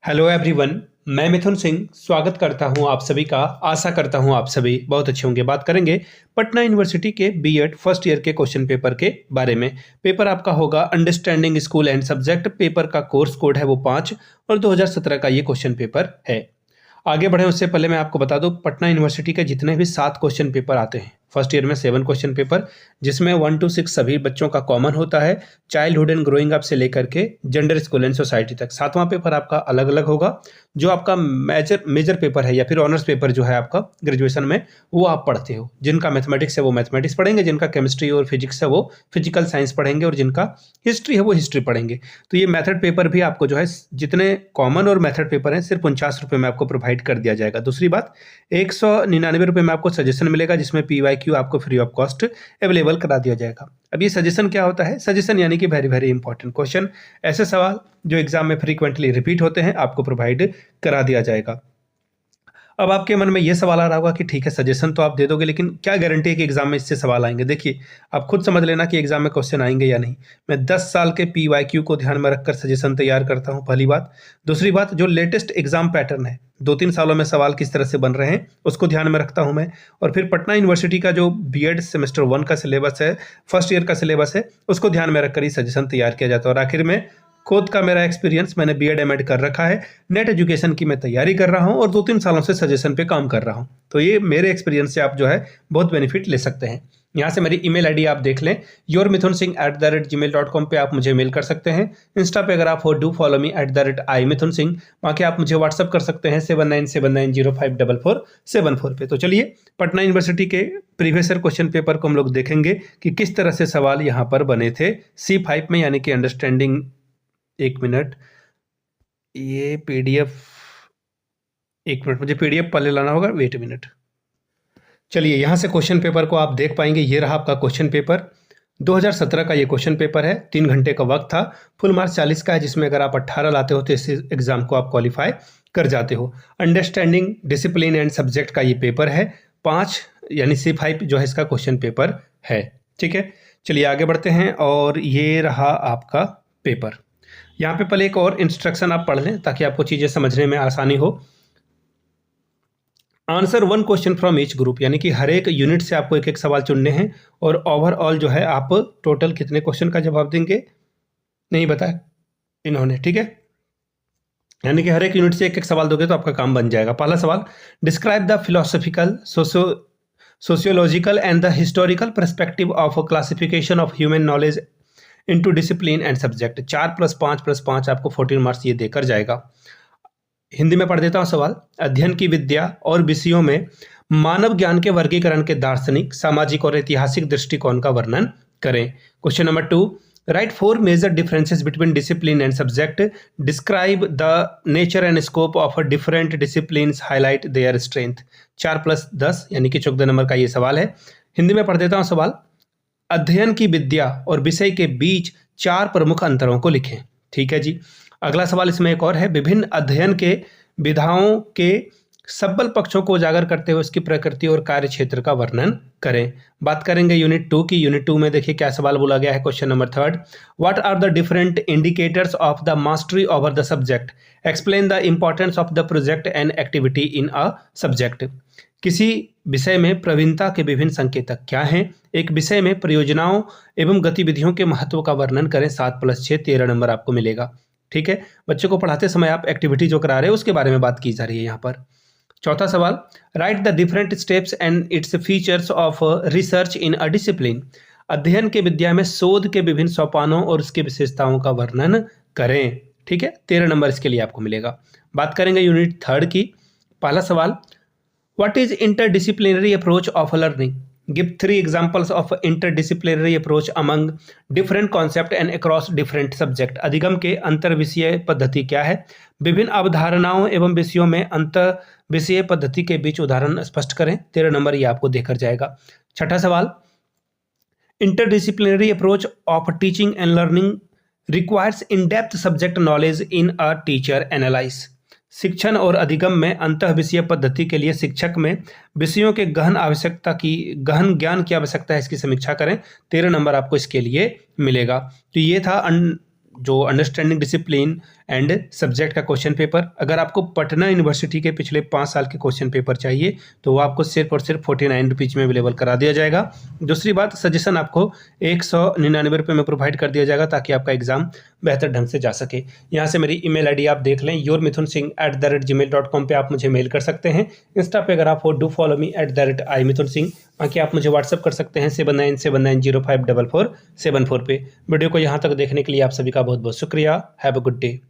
Hello everyone. मैं मिथुन सिंह स्वागत करता हूं आप सभी का। आशा करता हूं आप सभी बहुत अच्छे होंगे। बात करेंगे पटना यूनिवर्सिटी के बीएड फर्स्ट ईयर के क्वेश्चन पेपर के बारे में। पेपर आपका होगा understanding school and subject. Paper का कोर्स कोड है वो 5 और 2017 का ये क्वेश्चन पेपर है। आगे बढ़े उससे पहले मैं आपको बता दूं, पटना यूनिवर्सिटी के जितने भी 7 क्वेश्चन पेपर आते हैं फर्स्ट ईयर में 7 क्वेश्चन पेपर, जिसमें 1 to 6 सभी बच्चों का कॉमन होता है। चाइल्डहुड एंड ग्रोइंग अप से लेकर के जेंडर स्कूल एंड सोसाइटी तक 7वां पेपर आपका अलग अलग होगा। जो आपका मेजर पेपर है या फिर ऑनर्स पेपर जो है आपका ग्रेजुएशन में, वो आप पढ़ते हो। जिनका मैथमेटिक्स है वो मैथमेटिक्स पढ़ेंगे, जिनका केमिस्ट्री और फिजिक्स है वो फिजिकल साइंस पढ़ेंगे, और जिनका हिस्ट्री है वो हिस्ट्री पढ़ेंगे। तो ये मेथड पेपर भी आपको जो है, जितने कॉमन और मेथड पेपर हैं, सिर्फ 49 रुपये में आपको प्रोवाइड कर दिया जाएगा। दूसरी बात, 199 रुपये में आपको सजेशन मिलेगा, जिसमें PYQ आपको फ्री ऑफ कॉस्ट अवेलेबल करा दिया जाएगा। अब ये सजेशन क्या होता है? सजेशन यानी कि वेरी वेरी इंपॉर्टेंट क्वेश्चन, ऐसे सवाल जो एग्जाम में फ्रीक्वेंटली रिपीट होते हैं, आपको प्रोवाइड करा दिया जाएगा। अब आपके मन में ये सवाल आ रहा होगा कि ठीक है, सजेशन तो आप दे दोगे, लेकिन क्या गारंटी है कि एग्जाम में इससे सवाल आएंगे? देखिए, आप खुद समझ लेना कि एग्जाम में क्वेश्चन आएंगे या नहीं। मैं 10 साल के PYQ को ध्यान में रखकर सजेशन तैयार करता हूं, पहली बात। दूसरी बात, जो लेटेस्ट एग्जाम पैटर्न है, 2-3 सालों में सवाल किस तरह से बन रहे हैं, उसको ध्यान में रखता हूं मैं। और फिर पटना यूनिवर्सिटी का जो बीएड सेमेस्टर 1 का सिलेबस है, फर्स्ट ईयर का सिलेबस है, उसको ध्यान में रखकर ही सजेशन तैयार किया जाता है। और आखिर में खुद का मेरा एक्सपीरियंस, मैंने बीएड एमएड कर रखा है, नेट एजुकेशन की मैं तैयारी कर रहा हूं और 2-3 सालों से सजेशन पे काम कर रहा हूं। तो ये मेरे एक्सपीरियंस से आप जो है बहुत बेनिफिट ले सकते हैं। यहाँ से मेरी ईमेल आईडी आप देख लें, yourmithunsingh@gmail.com पे आप मुझे मेल कर सकते हैं। इंस्टा पे अगर आप हो, डू फॉलो मी @imithunsingh। वहाँ के आप मुझे व्हाट्सअप कर सकते हैं 7979054474 पे। तो चलिए, पटना यूनिवर्सिटी के प्रीवियस ईयर क्वेश्चन पेपर को हम लोग देखेंगे कि किस तरह से सवाल यहाँ पर बने थे C5 में, यानी कि अंडरस्टैंडिंग। 1 मिनट, ये PDF, 1 मिनट, मुझे PDF पहले लाना होगा, वेट मिनट। चलिए, यहाँ से क्वेश्चन पेपर को आप देख पाएंगे। ये रहा आपका क्वेश्चन पेपर, 2017 का ये क्वेश्चन पेपर है। 3 घंटे का वक्त था, फुल मार्क्स 40 का है, जिसमें अगर आप 18 लाते हो तो इस एग्जाम को आप क्वालिफाई कर जाते हो। अंडरस्टैंडिंग डिसिप्लिन एंड सब्जेक्ट का ये पेपर है, 5 यानी C5 जो है इसका क्वेश्चन पेपर है। ठीक है, चलिए आगे बढ़ते हैं। और ये रहा आपका पेपर। यहाँ पे पहले एक और इंस्ट्रक्शन आप पढ़ लें ताकि आपको चीज़ें समझने में आसानी हो। Answer 1 question from each group, यानी कि हर एक यूनिट से आपको एक एक सवाल चुनने हैं, और ओवरऑल जो है आप टोटल कितने क्वेश्चन का जवाब देंगे नहीं बताया इन्होंने। ठीक है, यानी कि हर एक यूनिट से एक एक सवाल दोगे तो आपका काम बन जाएगा। पहला सवाल, describe the philosophical, sociological and the historical perspective of classification of human knowledge into discipline and subject. 4 + 5 + 5 आपको 14 मार्क्स ये देकर जाएगा। हिंदी में पढ़ देता हूं सवाल। अध्ययन की विद्या और विषयों में मानव ज्ञान के वर्गीकरण के दार्शनिक, सामाजिक और ऐतिहासिक दृष्टिकोण का वर्णन करें। Question number 2, write 4 major differences between discipline and subject, describe the nature and scope of different disciplines, highlight their strength. 4 + 10 यानी कि 14 नंबर का ये सवाल है। हिंदी में पढ़ देता हूं सवाल। अध्ययन की विद्या और विषय के बीच 4 प्रमुख अंतरों को लिखें। ठीक है जी। अगला सवाल इसमें एक और है, विभिन्न अध्ययन के विधाओं के सबल पक्षों को उजागर करते हुए उसकी प्रकृति और कार्य क्षेत्र का वर्णन करें। बात करेंगे यूनिट 2 की। यूनिट 2 में देखिए क्या सवाल बोला गया है। Question number 3, what are the different indicators of the mastery over the subject, explain the importance of the project and activity in a subject. किसी विषय में प्रवीणता के विभिन्न संकेतक क्या हैं? एक विषय में परियोजनाओं एवं गतिविधियों के महत्व का वर्णन करें। 7 + 6 13 नंबर आपको मिलेगा। ठीक है, बच्चों को पढ़ाते समय आप एक्टिविटी जो करा रहे हैं उसके बारे में बात की जा रही है यहाँ पर। चौथा सवाल, right the different steps and its features of research in a discipline. अध्ययन के विद्या में शोध के विभिन्न सोपानों और उसके विशेषताओं का वर्णन करें। ठीक है, 13 नंबर इसके लिए आपको मिलेगा। बात करेंगे यूनिट 3 की। पहला सवाल, what is interdisciplinary approach of learning, give 3 examples of interdisciplinary approach among different concept and across different subject. अधिगम के अंतर विषय पद्धति क्या है? विभिन्न अवधारणाओं एवं विषयों में अंतर विषय पद्धति के बीच उदाहरण स्पष्ट करें। 13 नंबर ये आपको देकर जाएगा। छठा सवाल, interdisciplinary approach of teaching and learning requires in depth subject knowledge in a teacher analyse. शिक्षण और अधिगम में अंतः विषय पद्धति के लिए शिक्षक में विषयों के गहन ज्ञान की आवश्यकता है, इसकी समीक्षा करें। 13 नंबर आपको इसके लिए मिलेगा। तो ये था जो अंडरस्टैंडिंग डिसिप्लिन एंड सब्जेक्ट का क्वेश्चन पेपर। अगर आपको पटना यूनिवर्सिटी के पिछले 5 साल के क्वेश्चन पेपर चाहिए तो वो आपको सिर्फ और सिर्फ 49 रुपीज़ में अवेलेबल करा दिया जाएगा। दूसरी बात, सजेशन आपको 199 रुपये में प्रोवाइड कर दिया जाएगा ताकि आपका एग्जाम बेहतर ढंग से जा सके। यहाँ से मेरी ईमेल आईडी आप देख लें, yourmithunsingh@gmail.com पे आप मुझे मेल कर सकते हैं। इंस्टा पे अगर आप हो डू फॉलो मी @imithunsingh। बाकी आप मुझे व्हाट्सअप कर सकते हैं 7979054474 पे। वीडियो को यहाँ तक देखने के लिए आप सभी का बहुत बहुत शुक्रिया। Have a good day.